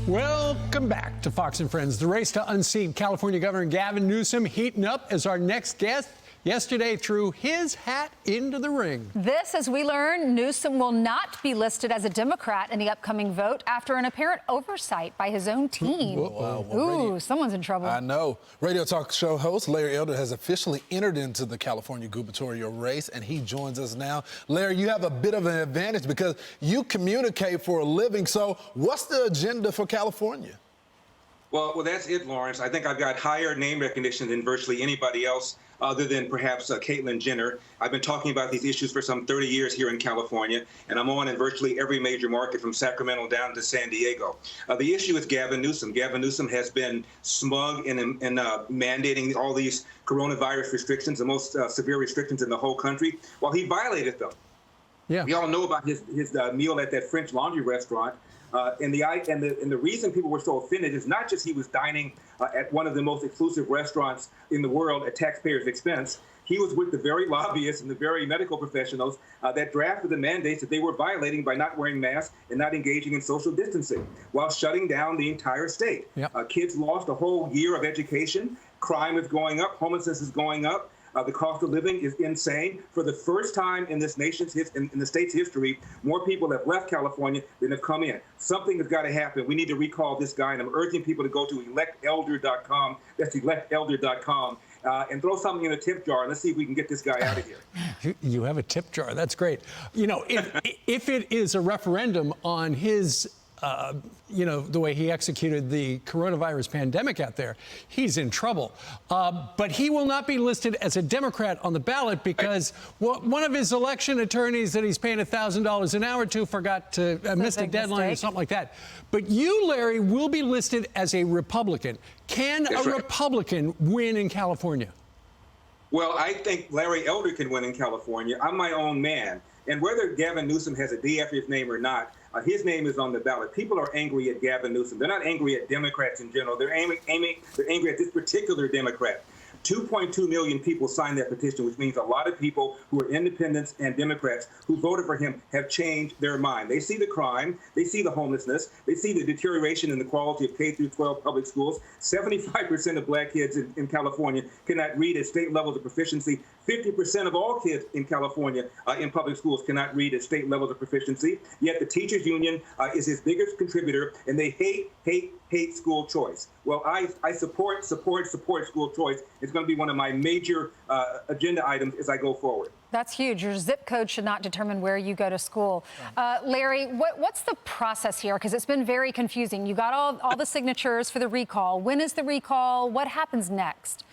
Welcome back to Fox and Friends. The race to unseat California Governor Gavin Newsom heating up as our next guest yesterday threw his hat into the ring. This, as we learn, Newsom will not be listed as a Democrat in the upcoming vote after an apparent oversight by his own team. Ooh, someone's in trouble. I know. Radio talk show host Larry Elder has officially entered into the California gubernatorial race, and he joins us now. Larry, you have a bit of an advantage because you communicate for a living. So what's the agenda for California? Well, that's it, Lawrence. I think I've got higher name recognition than virtually anybody else other than perhaps Caitlyn Jenner. I've been talking about these issues for some 30 years here in California, and I'm on in virtually every major market from Sacramento down to San Diego. The issue is Gavin Newsom. Gavin Newsom has been smug in mandating all these coronavirus restrictions, the most severe restrictions in the whole country, while he violated them. Yeah. We all know about his meal at that French Laundry restaurant. And the reason people were so offended is not just he was dining at one of the most exclusive restaurants in the world at taxpayers' expense. He was with the very lobbyists and the very medical professionals that drafted the mandates that they were violating by not wearing masks and not engaging in social distancing while shutting down the entire state. Yep. Kids lost a whole year of education. Crime is going up. Homelessness is going up. The cost of living is insane. For the first time in this nation's in the state's history, more people have left California than have come in. Something has got to happen. We need to recall this guy, and I'm urging people to go to electelder.com. That's electelder.com. And throw something in a tip jar. Let's see if we can get this guy out of here. You have a tip jar. That's great. You know, if it is a referendum on his the way he executed the coronavirus pandemic out there, he's in trouble. But he will not be listed as a Democrat on the ballot because one of his election attorneys that he's paying $1,000 an hour to forgot to miss a deadline or something like that. But you, Larry, will be listed as a Republican. Can a Republican win in California? Well, I think Larry Elder can win in California. I'm my own man. And whether Gavin Newsom has a D after his name or not, his name is on the ballot. People are angry at Gavin Newsom. They're not angry at Democrats in general. They're angry at this particular Democrat. 2.2 million people signed that petition, which means a lot of people who are independents and Democrats who voted for him have changed their mind. They see the crime, they see the homelessness, they see the deterioration in the quality of K-12 public schools. 75% of black kids in California cannot read at state levels of proficiency. 50% of all kids in California in public schools cannot read at state levels of proficiency. Yet the teachers union is his biggest contributor, and they hate school choice. Well, I support school choice. It's going to be one of my major agenda items as I go forward. That's huge. Your zip code should not determine where you go to school. Larry, what's the process here? Because it's been very confusing. You got all the signatures for the recall. When is the recall? What happens next?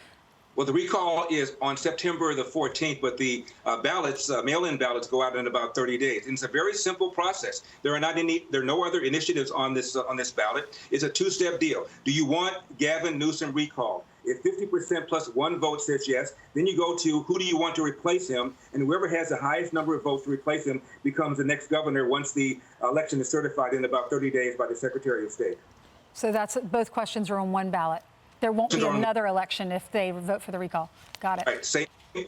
Well, the recall is on September the 14th, but the ballots, mail-in ballots, go out in about 30 days. And it's a very simple process. There are no other initiatives on this ballot. It's a two-step deal. Do you want Gavin Newsom recalled? If 50% plus one vote says yes, then you go to who do you want to replace him, and whoever has the highest number of votes to replace him becomes the next governor once the election is certified in about 30 days by the Secretary of State. So that's both questions are on one ballot. There won't be another election if they vote for the recall. Got it. Right.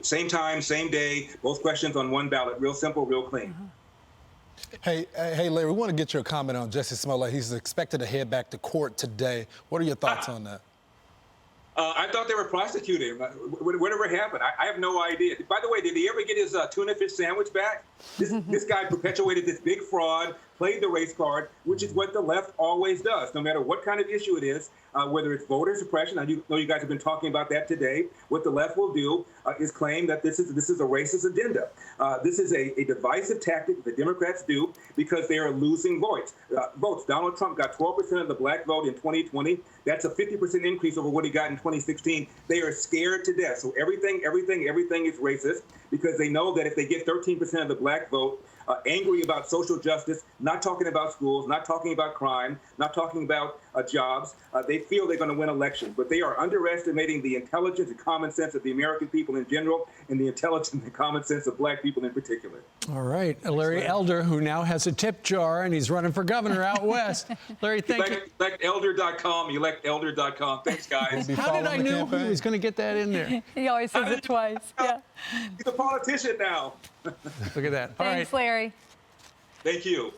Same time, same day, both questions on one ballot. Real simple, real clean. Hey, Larry, we want to get your comment on Jussie Smollett. He's expected to head back to court today. What are your thoughts on that? I thought they were prosecuting him. Whatever happened, I have no idea. By the way, did he ever get his tuna fish sandwich back? This guy perpetuated this big fraud, played the race card, which is what the left always does, no matter what kind of issue it is, whether it's voter suppression. I know you guys have been talking about that today. What the left will do is claim that this is a racist agenda. This is a divisive tactic the Democrats do because they are losing votes. Donald Trump got 12% of the black vote in 2020. That's a 50% increase over what he got in 2016. They are scared to death. So everything is racist because they know that if they get 13% of the black vote, angry about social justice, not talking about schools, not talking about crime, not talking about jobs. They feel they're going to win elections, but they are underestimating the intelligence and common sense of the American people in general and the intelligence and common sense of black people in particular. All right. Larry Elder, who now has a tip jar and he's running for governor out west. Larry, thank you. Electelder.com, electelder.com. Thanks, guys. How did I know he was going to get that in there? He always says it twice. Yeah. He's a politician now. Look at that. Thanks, Larry. Thank you.